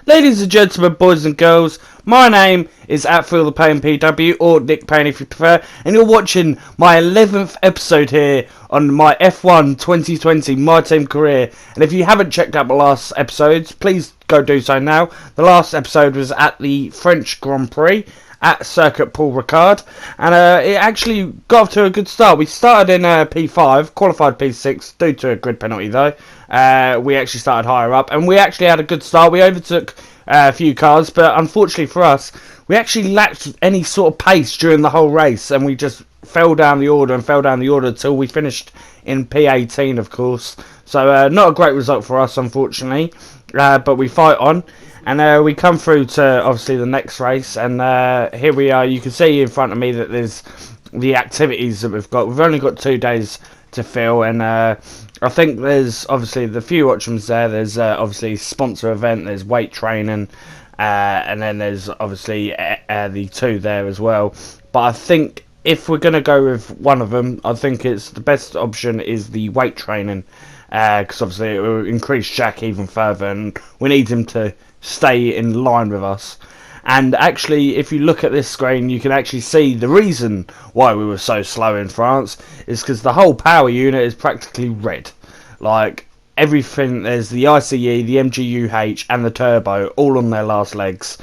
Ladies and gentlemen, boys and girls, my name is @FeelThePainPW, or Nick Payne if you prefer, and you're watching my 11th episode here on my F1 2020 MyTeam career. And if you haven't checked out my last episodes, please go do so now. The last episode was at the French Grand Prix at Circuit Paul Ricard, and it actually got off to a good start. We started in P5, qualified P6 due to a grid penalty though. We actually started higher up, and we actually had a good start. We overtook a few cars, but unfortunately for us, we actually lacked any sort of pace during the whole race, and we just fell down the order until we finished in P18, of course. So not a great result for us, unfortunately, but we fight on. And we come through to, obviously, the next race, and here we are. You can see in front of me that there's the activities that we've got. We've only got 2 days to fill, and I think there's, obviously, the few options there. There's, obviously, sponsor event, there's weight training, and then there's, obviously, the 2 there as well. But I think if we're going to go with one of them, I think it's the best option is the weight training, because, obviously, it will increase Jack even further, and we need him to stay in line with us. And actually, if you look at this screen, you can actually see the reason why we were so slow in France is because the whole power unit is practically red. Like everything, there's the ICE, the MGUH and the turbo all on their last legs.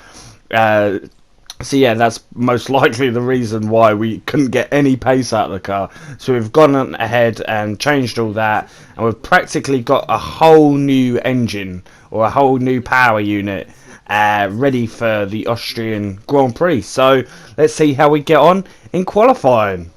So yeah, that's most likely the reason why we couldn't get any pace out of the car. So we've gone ahead and changed all that, and we've practically got a whole new engine, or a whole new power unit, ready for the Austrian Grand Prix. So let's see how we get on in qualifying.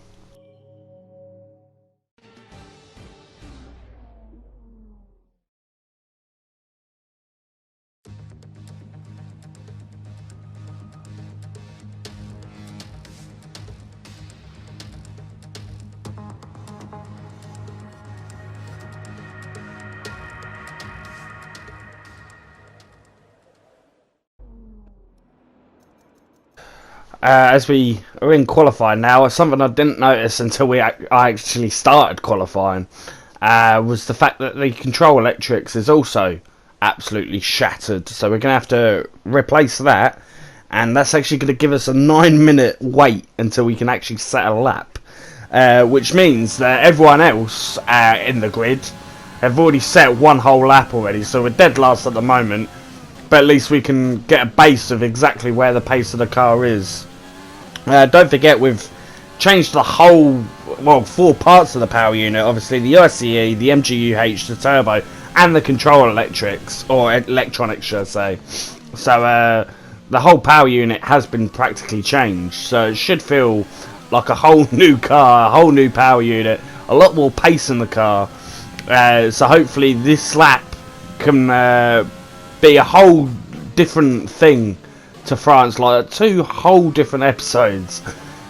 As we are in qualifying now, something I didn't notice until I actually started qualifying was the fact that the control electrics is also absolutely shattered. So we're going to have to replace that, and that's actually going to give us a 9-minute wait until we can actually set a lap, which means that everyone else in the grid have already set one whole lap already. So we're dead last at the moment, but at least we can get a base of exactly where the pace of the car is. Don't forget, we've changed the whole, well, 4 parts of the power unit. Obviously, the ICE, the MGUH, the turbo, and the control electrics, or electronics, should I say. So, the whole power unit has been practically changed. So, it should feel like a whole new car, a whole new power unit, a lot more pace in the car. So, hopefully, this lap can be a whole different thing to France, like 2 whole different episodes,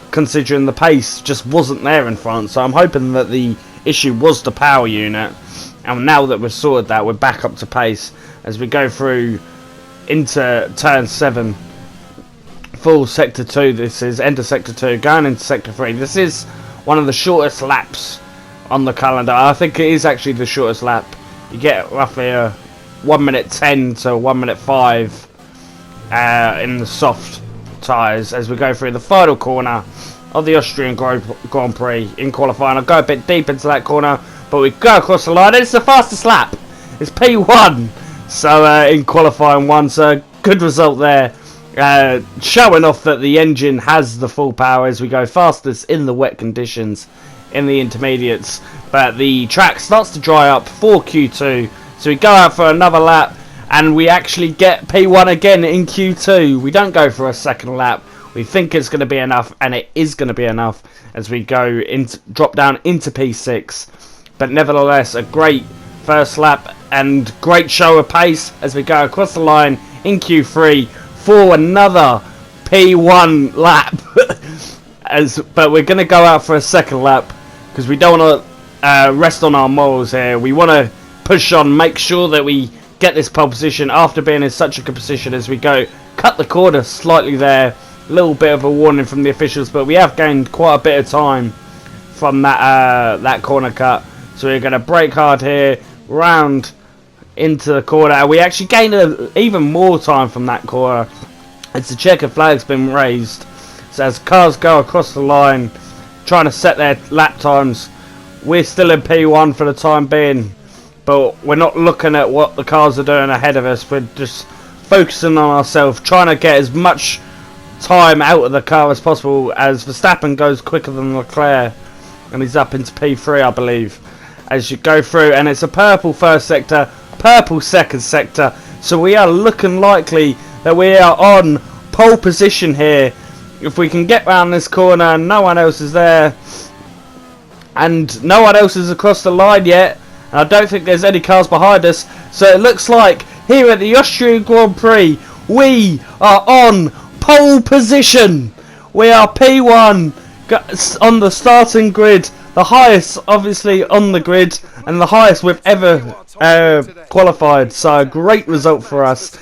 considering the pace just wasn't there in France. So I'm hoping that the issue was the power unit, and now that we've sorted that, we're back up to pace as we go through into turn 7, full sector 2. This is end of sector 2, going into sector 3. This is one of the shortest laps on the calendar. I think it is actually the shortest lap. You get roughly a 1 minute 10 to 1 minute 5 in the soft tyres as we go through the final corner of the Austrian Grand Prix in qualifying. I'll go a bit deep into that corner, but we go across the line. It's the fastest lap. It's P1. So in qualifying 1, so good result there. Showing off that the engine has the full power as we go fastest in the wet conditions in the intermediates. But the track starts to dry up for Q2. So we go out for another lap, and we actually get P1 again in Q2. We don't go for a second lap. We think it's going to be enough, and it is going to be enough as we go drop down into P6. But nevertheless, a great first lap and great show of pace as we go across the line in Q3 for another P1 lap. But we're going to go out for a second lap because we don't want to rest on our morals here. We want to push on, make sure that we get this pole position after being in such a good position as we go. Cut the corner slightly there. A little bit of a warning from the officials, but we have gained quite a bit of time from that corner cut. So we're going to brake hard here, round into the corner. We actually gained even more time from that corner as the checker flag's been raised. So as cars go across the line trying to set their lap times, we're still in P1 for the time being, but we're not looking at what the cars are doing ahead of us. We're just focusing on ourselves, trying to get as much time out of the car as possible, as Verstappen goes quicker than Leclerc and he's up into P3 I believe. As you go through, and it's a purple first sector, purple second sector, so we are looking likely that we are on pole position here. If we can get round this corner and no one else is there, and no one else is across the line yet, and I don't think there's any cars behind us, so it looks like here at the Austrian Grand Prix we are on pole position. We are P1 on the starting grid, the highest obviously on the grid and the highest we've ever qualified, so a great result for us.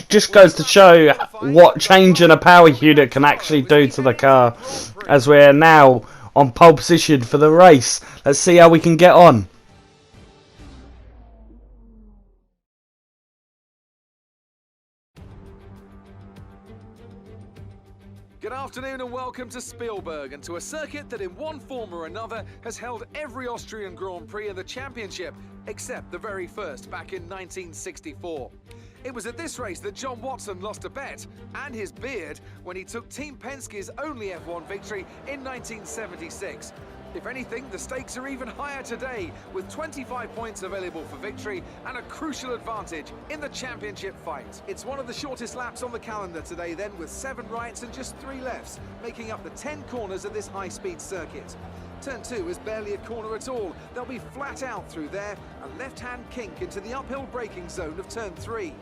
Just goes to show what changing a power unit can actually do to the car, as we're now on pole position for the race. Let's see how we can get on. Good afternoon and welcome to Spielberg, and to a circuit that in one form or another has held every Austrian Grand Prix in the championship, except the very first back in 1964. It was at this race that John Watson lost a bet and his beard when he took Team Penske's only F1 victory in 1976. If anything, the stakes are even higher today, with 25 points available for victory and a crucial advantage in the championship fight. It's one of the shortest laps on the calendar today then, with 7 rights and just 3 lefts, making up the 10 corners of this high-speed circuit. Turn 2 is barely a corner at all. They'll be flat out through there, a left-hand kink into the uphill braking zone of Turn 3.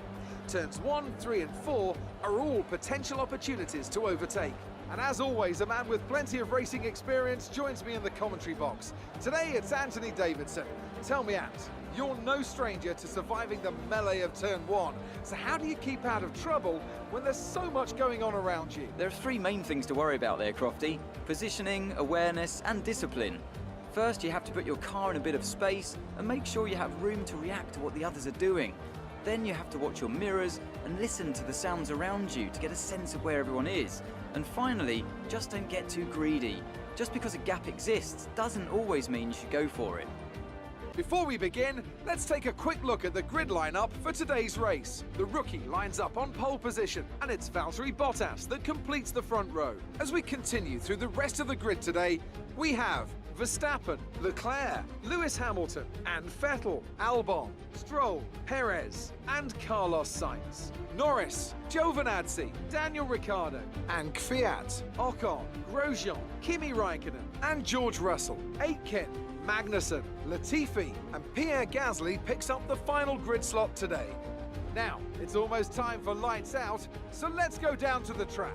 Turns 1, 3 and 4 are all potential opportunities to overtake. And as always, a man with plenty of racing experience joins me in the commentary box. Today it's Anthony Davidson. Tell me, Ant, you're no stranger to surviving the melee of Turn 1. So how do you keep out of trouble when there's so much going on around you? There are 3 main things to worry about there, Crofty. Positioning, awareness and discipline. First, you have to put your car in a bit of space and make sure you have room to react to what the others are doing. Then you have to watch your mirrors and listen to the sounds around you to get a sense of where everyone is. And finally, just don't get too greedy. Just because a gap exists doesn't always mean you should go for it. Before we begin, let's take a quick look at the grid lineup for today's race. The rookie lines up on pole position, and it's Valtteri Bottas that completes the front row. As we continue through the rest of the grid today, we have Verstappen, Leclerc, Lewis Hamilton, and Vettel, Albon, Stroll, Perez, and Carlos Sainz. Norris, Giovinazzi, Daniel Ricciardo, and Kvyat, Ocon, Grosjean, Kimi Raikkonen, and George Russell. Aitken, Magnussen, Latifi, and Pierre Gasly picks up the final grid slot today. Now, it's almost time for lights out, so let's go down to the track.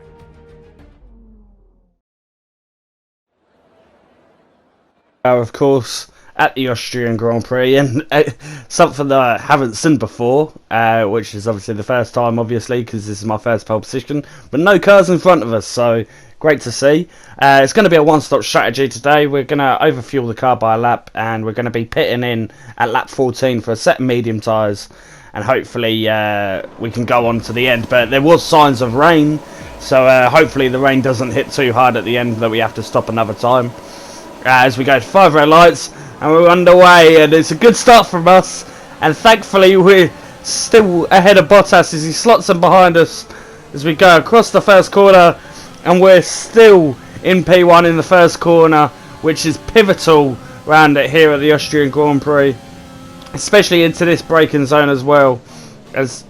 Of course, at the Austrian Grand Prix, and something that I haven't seen before, which is obviously the first time, obviously, because this is my first pole position, but no cars in front of us, so great to see. It's going to be a one-stop strategy today. We're going to overfuel the car by a lap, and we're going to be pitting in at lap 14 for a set of medium tyres, and hopefully we can go on to the end. But there was signs of rain, so hopefully the rain doesn't hit too hard at the end that we have to stop another time. As we go to 5 red lights, and we're underway, and it's a good start from us, and thankfully we're still ahead of Bottas as he slots in behind us as we go across the first corner, and we're still in P1 in the first corner, which is pivotal round it here at the Austrian Grand Prix, especially into this braking zone as well. As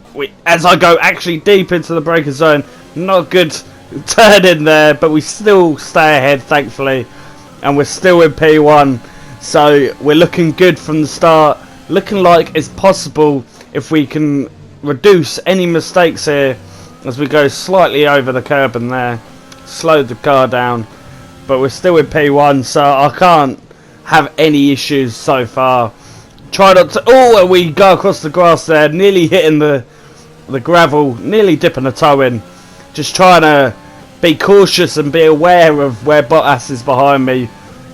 I go actually deep into the braking zone, not good turn in there, but we still stay ahead thankfully. And we're still in P1, so we're looking good from the start, looking like it's possible if we can reduce any mistakes here as we go slightly over the curb and there, slow the car down, but we're still in P1, so I can't have any issues so far. Try not to, oh, and we go across the grass there, nearly hitting the gravel, nearly dipping a toe in, just trying to be cautious and be aware of where Bottas is behind me.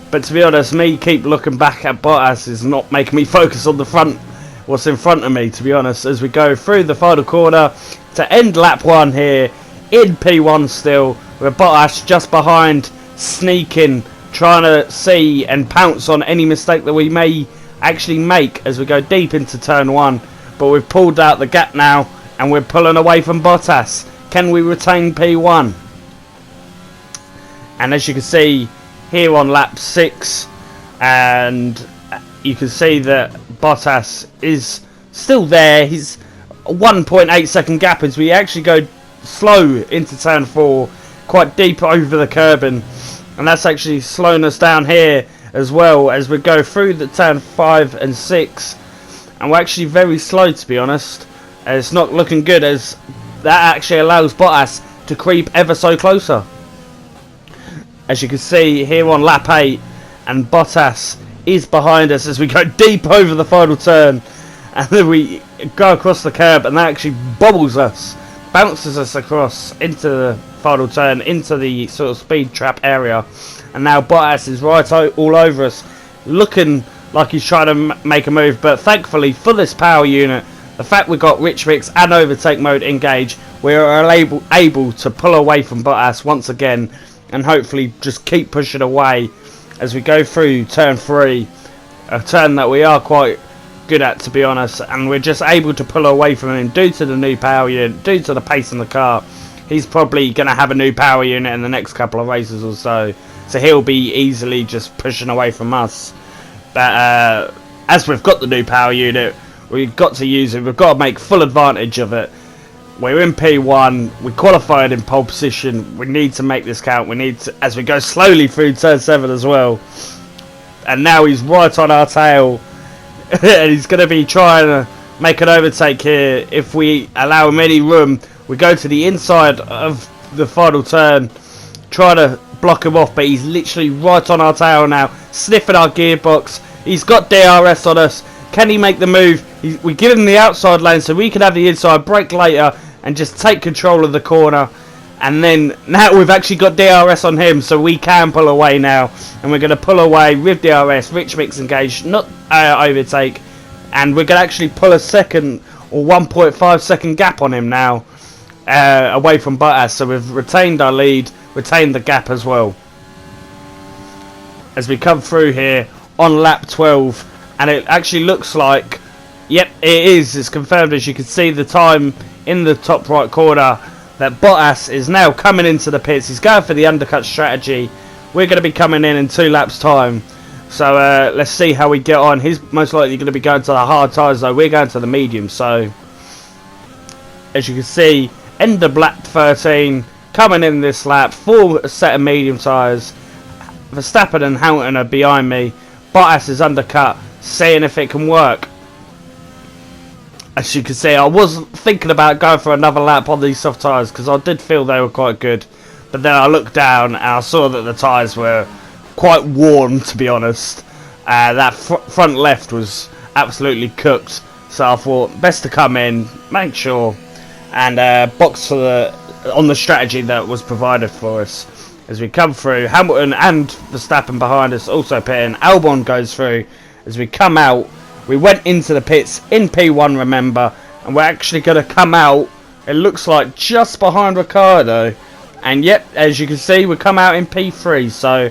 But to be honest, me keep looking back at Bottas is not making me focus on the front what's in front of me, to be honest, as we go through the final corner to end lap 1 here in P1 still, with Bottas just behind, sneaking, trying to see and pounce on any mistake that we may actually make as we go deep into turn 1. But we've pulled out the gap now and we're pulling away from Bottas. Can we retain P1? And as you can see here on lap 6, and you can see that Bottas is still there. He's a 1.8 second gap as we actually go slow into turn 4, quite deep over the curbing, and that's actually slowing us down here as well as we go through the turn 5 and 6, and we're actually very slow, to be honest. It's not looking good, as that actually allows Bottas to creep ever so closer. As you can see here on lap 8, and Bottas is behind us as we go deep over the final turn, and then we go across the curb, and that actually bobbles us, bounces us across into the final turn, into the sort of speed trap area, and now Bottas is right all over us, looking like he's trying to make a move. But thankfully for this power unit, the fact we've got Rich Mix and overtake mode engaged, we are able to pull away from Bottas once again, and hopefully just keep pushing away as we go through turn 3, a turn that we are quite good at, to be honest, and we're just able to pull away from him due to the new power unit, due to the pace in the car. He's probably going to have a new power unit in the next couple of races or so he'll be easily just pushing away from us. But as we've got the new power unit, we've got to use it, we've got to make full advantage of it. We're in P1, we qualified in pole position, we need to make this count, we need to, as we go slowly through turn 7 as well. And now he's right on our tail, and he's going to be trying to make an overtake here. If we allow him any room, we go to the inside of the final turn, try to block him off, but he's literally right on our tail now, sniffing our gearbox. He's got DRS on us. Can he make the move? We give him the outside lane so we can have the inside, brake later, and just take control of the corner. And then now we've actually got DRS on him, so we can pull away now. And we're going to pull away with DRS, Rich Mix engaged, not overtake. And we're going to actually pull a second or 1.5 second gap on him now, away from Bottas. So we've retained our lead, retained the gap as well. As we come through here on lap 12, and it actually looks like, yep, it is. It's confirmed, as you can see the time in the top right corner, that Bottas is now coming into the pits. He's going for the undercut strategy. We're going to be coming in 2 laps time. So let's see how we get on. He's most likely going to be going to the hard tyres, though. We're going to the medium. So as you can see, end of lap 13, coming in this lap, 4 set of medium tyres. Verstappen and Hamilton are behind me. Bottas is undercut, seeing if it can work. As you can see, I was thinking about going for another lap on these soft tyres, because I did feel they were quite good. But then I looked down and I saw that the tyres were quite worn, to be honest. That front left was absolutely cooked. So I thought, best to come in, make sure, and box for on the strategy that was provided for us. As we come through, Hamilton and Verstappen behind us also pitting. Albon goes through. As we come out, we went into the pits in P1, remember, and we're actually going to come out, it looks like, just behind Ricciardo. And yep, as you can see, we come out in P3. So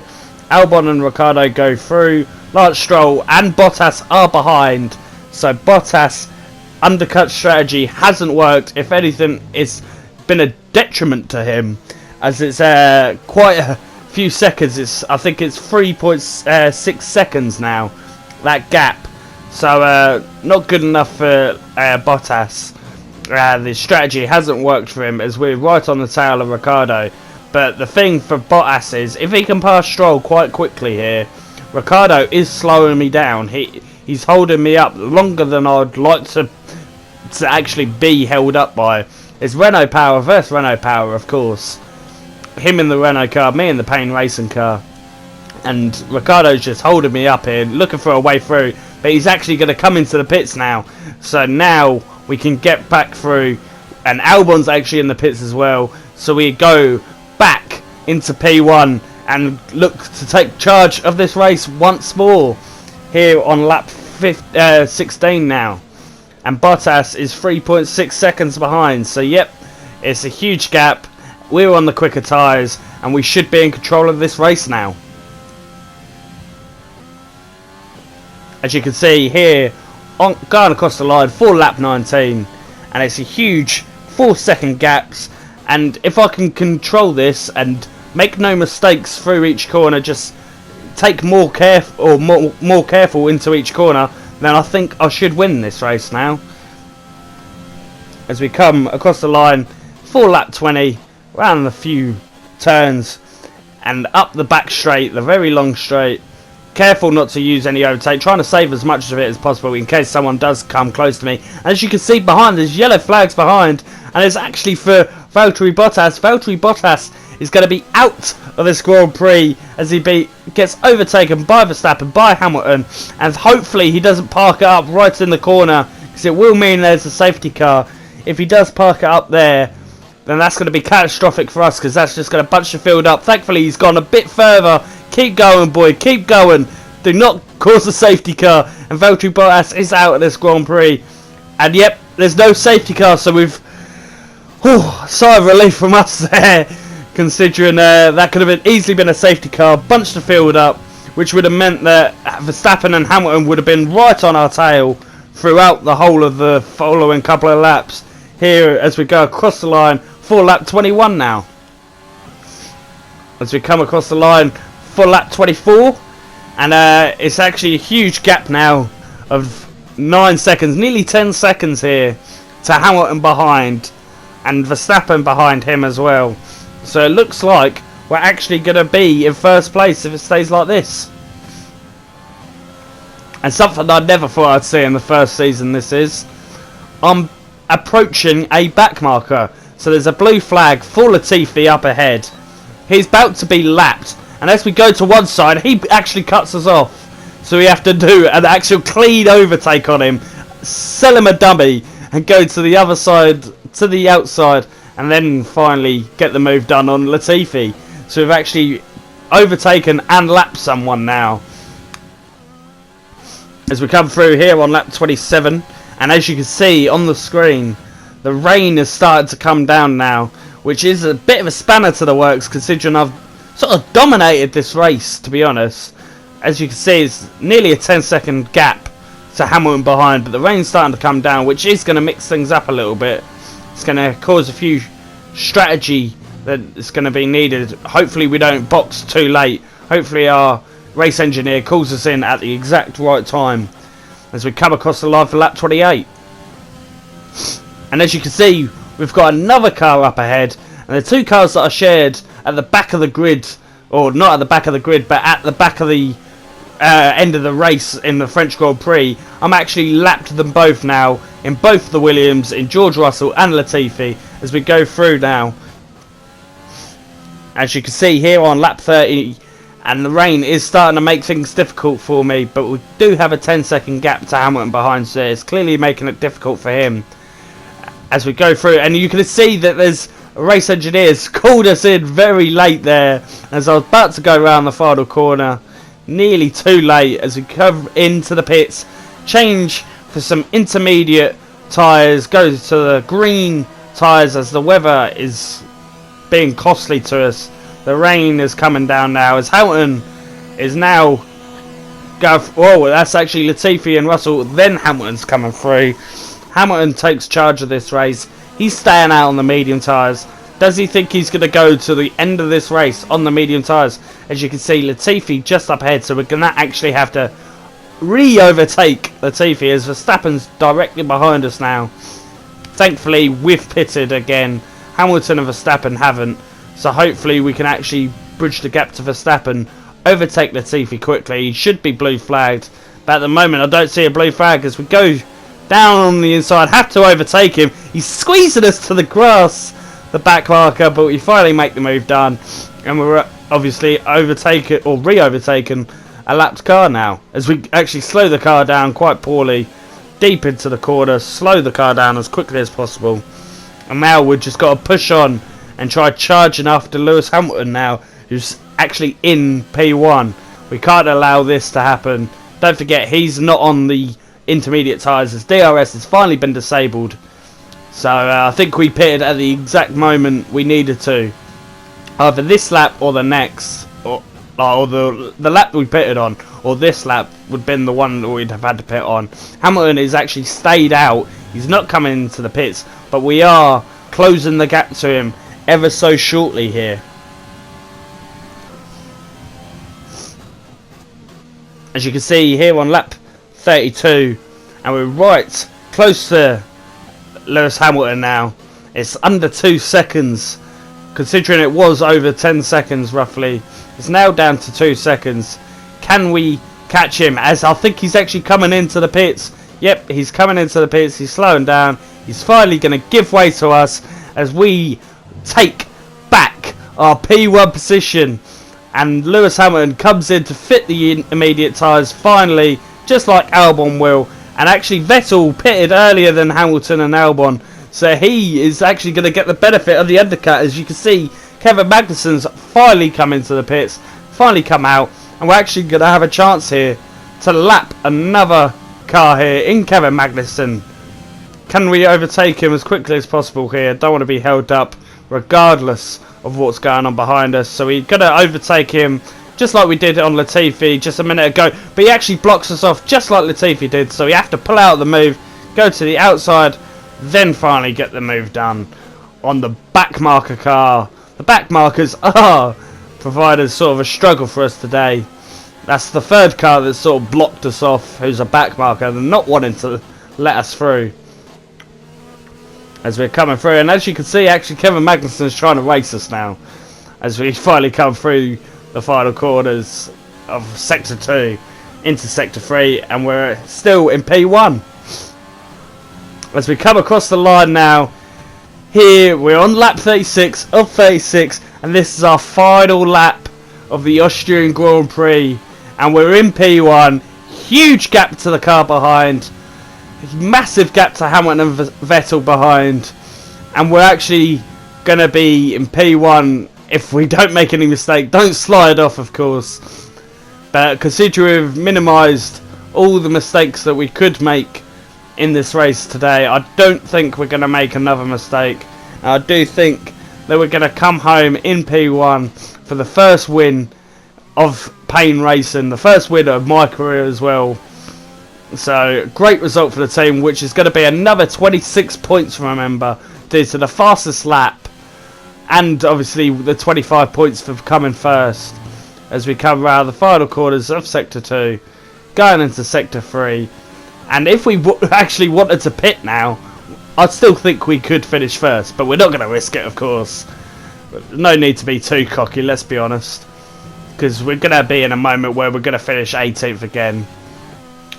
Albon and Ricciardo go through. Lance Stroll and Bottas are behind. So Bottas' undercut strategy hasn't worked. If anything, it's been a detriment to him, as it's quite a few seconds. I think it's 3.6 seconds now, that gap. So not good enough for Bottas. The strategy hasn't worked for him, as we're right on the tail of Ricciardo. But the thing for Bottas is, if he can pass Stroll quite quickly here, Ricciardo is slowing me down. He's holding me up longer than I'd like to actually be held up by. It's Renault power versus Renault power, of course. Him in the Renault car, me in the Payne racing car. And Ricciardo's just holding me up here, looking for a way through. But he's actually going to come into the pits now. So now we can get back through. And Albon's actually in the pits as well. So we go back into P1 and look to take charge of this race once more. Here on lap 16 now. and Bottas is 3.6 seconds behind. So yep, it's a huge gap. We're on the quicker tyres, and we should be in control of this race now. As you can see here, going across the line for lap 19, and it's a huge 4-second gaps. And if I can control this and make no mistakes through each corner, just take more careful into each corner, then I think I should win this race now. As we come across the line for lap 20, around a few turns and up the back straight, the very long straight. Careful not to use any overtake, trying to save as much of it as possible in case someone does come close to me. As you can see behind, there's yellow flags behind, and it's actually for Valtteri Bottas. Valtteri Bottas is going to be out of this Grand Prix as he gets overtaken by Verstappen, by Hamilton, and hopefully he doesn't park it up right in the corner, because it will mean there's a safety car. If he does park it up there, then that's going to be catastrophic for us, because that's just going to bunch the field up. Thankfully he's gone a bit further. Keep going, boy, keep going. Do not cause a safety car. And Valtteri Bottas is out of this Grand Prix. And yep, there's no safety car, so we've sigh of relief from us there, considering that could have easily been a safety car, bunched the field up, which would have meant that Verstappen and Hamilton would have been right on our tail throughout the whole of the following couple of laps. Here, as we go across the line for lap 21 now. As we come across the line for lap 24, and it's actually a huge gap now of 9 seconds, nearly 10 seconds here to Hamilton behind, and Verstappen behind him as well. So it looks like we're actually going to be in first place if it stays like this. And something I never thought I'd see in the first season this is, I'm approaching a back marker. So there's a blue flag for Latifi up ahead. He's about to be lapped, and as we go to one side, he actually cuts us off. So we have to do an actual clean overtake on him, sell him a dummy, and go to the other side, to the outside, and then finally get the move done on Latifi. So we've actually overtaken and lapped someone now. As we come through here on lap 27, and as you can see on the screen, the rain has started to come down now, which is a bit of a spanner to the works, considering I've sort of dominated this race, to be honest. As you can see, it's nearly a 10-second gap to Hamilton behind, but the rain's starting to come down, which is going to mix things up a little bit. It's going to cause a few strategy that is going to be needed. Hopefully we don't box too late. Hopefully our race engineer calls us in at the exact right time as we come across the line for lap 28. And as you can see, we've got another car up ahead, and the two cars that are shared at the back of the grid, or not at the back of the grid, but at the back of the end of the race in the French Grand Prix. I'm actually lapped them both now, in both the Williams, in George Russell and Latifi, as we go through now. As you can see here on lap 30, and the rain is starting to make things difficult for me, but we do have a 10-second gap to Hamilton behind, so it's clearly making it difficult for him as we go through. And you can see that there's race engineers called us in very late there, as I was about to go around the final corner, nearly too late, as we come into the pits, change for some intermediate tyres, go to the green tyres as the weather is being costly to us. The rain is coming down now as Hamilton is now oh, that's actually Latifi and Russell, then Hamilton's coming through. Hamilton takes charge of this race. He's staying out on the medium tyres. Does he think he's going to go to the end of this race on the medium tyres? As you can see, Latifi just up ahead, so we're going to actually have to re-overtake Latifi as Verstappen's directly behind us now. Thankfully, we've pitted again. Hamilton and Verstappen haven't, so hopefully we can actually bridge the gap to Verstappen, overtake Latifi quickly. He should be blue flagged, but at the moment I don't see a blue flag as we go down on the inside, have to overtake him. He's squeezing us to the grass, the back marker, but we finally make the move done, and we're obviously overtaken or re-overtaken a lapped car now, as we actually slow the car down quite poorly, deep into the corner, slow the car down as quickly as possible, and now we've just got to push on and try charging after Lewis Hamilton now, who's actually in P1. We can't allow this to happen. Don't forget, he's not on the intermediate tyres, as DRS has finally been disabled. So I think we pitted at the exact moment we needed to. Either this lap or the next, or the lap we pitted on, or this lap would have been the one that we'd have had to pit on. Hamilton has actually stayed out. He's not coming into the pits, but we are closing the gap to him ever so shortly here. As you can see here on lap 32, and we're right close to Lewis Hamilton now. It's under 2 seconds, considering it was over 10 seconds roughly. It's now down to 2 seconds. Can we catch him? As I think he's actually coming into the pits. Yep, he's coming into the pits. He's slowing down. He's finally going to give way to us as we take back our P1 position. And Lewis Hamilton comes in to fit the intermediate tyres finally, just like Albon will. And actually Vettel pitted earlier than Hamilton and Albon, so he is actually going to get the benefit of the undercut. As you can see, Kevin Magnussen's finally come into the pits, finally come out, and we're actually going to have a chance here to lap another car here in Kevin Magnussen. Can we overtake him as quickly as possible here? Don't want to be held up regardless of what's going on behind us, so we're going to overtake him just like we did on Latifi just a minute ago, but he actually blocks us off just like Latifi did, so we have to pull out the move, go to the outside, then finally get the move done on the back marker car. The back markers are provided sort of a struggle for us today. That's the third car that sort of blocked us off, who's a back marker, and not wanting to let us through as we're coming through. And as you can see, actually Kevin Magnussen is trying to race us now as we finally come through the final corners of Sector 2 into Sector 3, and we're still in P1. As we come across the line now, here we're on lap 36 of 36, and this is our final lap of the Austrian Grand Prix, and we're in P1. Huge gap to the car behind, massive gap to Hamilton and Vettel behind, and we're actually going to be in P1 if we don't make any mistake. Don't slide off, of course, but considering we've minimised all the mistakes that we could make in this race today, I don't think we're going to make another mistake. I do think that we're going to come home in P1 for the first win of Payne Racing, the first win of my career as well. So great result for the team, which is going to be another 26 points, remember, due to the fastest lap, and obviously the 25 points for coming first as we come around the final corners of Sector 2, going into Sector 3. And if we actually wanted to pit now, I still think we could finish first, but we're not going to risk it, of course. No need to be too cocky, let's be honest, because we're going to be in a moment where we're going to finish 18th again,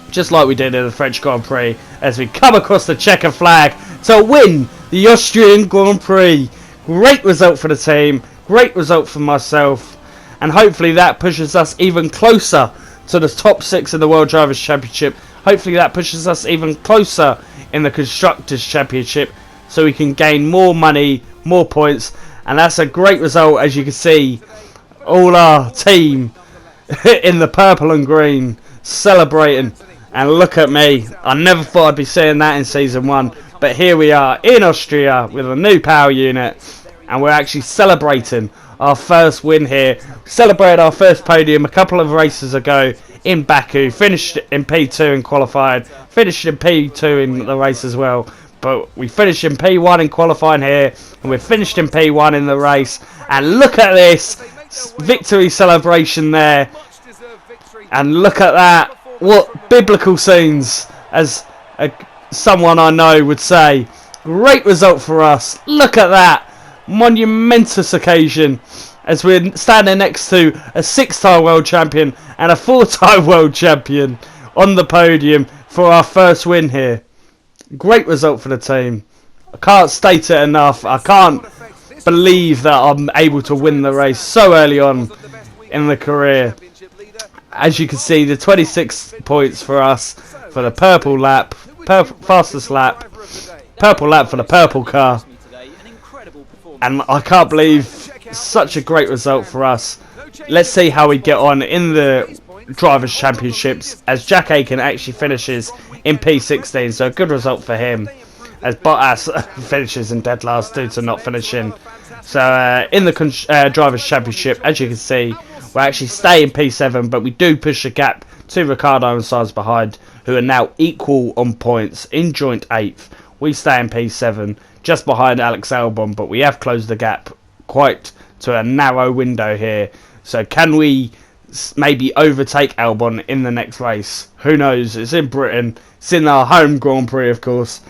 just like we did in the French Grand Prix, as we come across the checker flag to win the Austrian Grand Prix. Great result for the team, great result for myself, and hopefully that pushes us even closer to the top 6 in the World Drivers' Championship. Hopefully that pushes us even closer in the Constructors' Championship, so we can gain more money, more points, and that's a great result. As you can see, all our team in the purple and green celebrating, and look at me, I never thought I'd be saying that in Season 1, but here we are in Austria with a new power unit, and we're actually celebrating our first win here. Celebrated our first podium a couple of races ago in Baku, finished in P2 in qualifying, finished in P2 in the race as well, but we finished in P1 in qualifying here, and we're finished in P1 in the race. And look at this victory celebration there, and look at that, what biblical scenes, as someone I know would say. Great result for us. Look at that monumentous occasion, as we're standing next to a 6-time world champion and a 4-time world champion on the podium for our first win here. Great result for the team. I can't state it enough. I can't believe that I'm able to win the race so early on in the career. As you can see, the 26 points for us for the purple lap, fastest lap, purple lap for the purple car. And I can't believe such a great result for us. Let's see how we get on in the Drivers' Championships, as Jack Aiken actually finishes in P16, so a good result for him, as Bottas finishes in dead last due to not finishing. So in the Drivers' Championship, as you can see, we actually stay in P7, but we do push the gap to Ricciardo and Sainz behind, who are now equal on points in joint 8th. We stay in P7, just behind Alex Albon, but we have closed the gap quite to a narrow window here. So can we maybe overtake Albon in the next race? Who knows? It's in Britain. It's in our home Grand Prix, of course.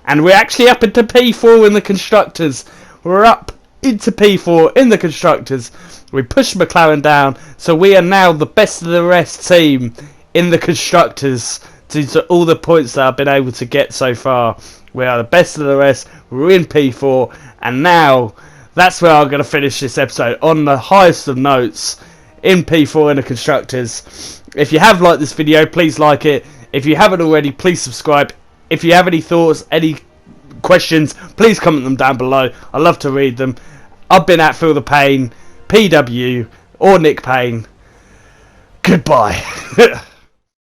And we're actually up into P4 in the Constructors. We're up into P4 in the Constructors. We pushed McLaren down, so we are now the best of the rest team in the Constructors due to all the points that I've been able to get so far. We are the best of the rest. We're in P4, and now that's where I'm going to finish this episode, on the highest of notes, in P4 in the Constructors. If you have liked this video, please like it. If you haven't already, please subscribe. If you have any thoughts, any questions, please comment them down below. I love to read them. I've been at Feel the Pain, PW, or Nick Payne. Goodbye.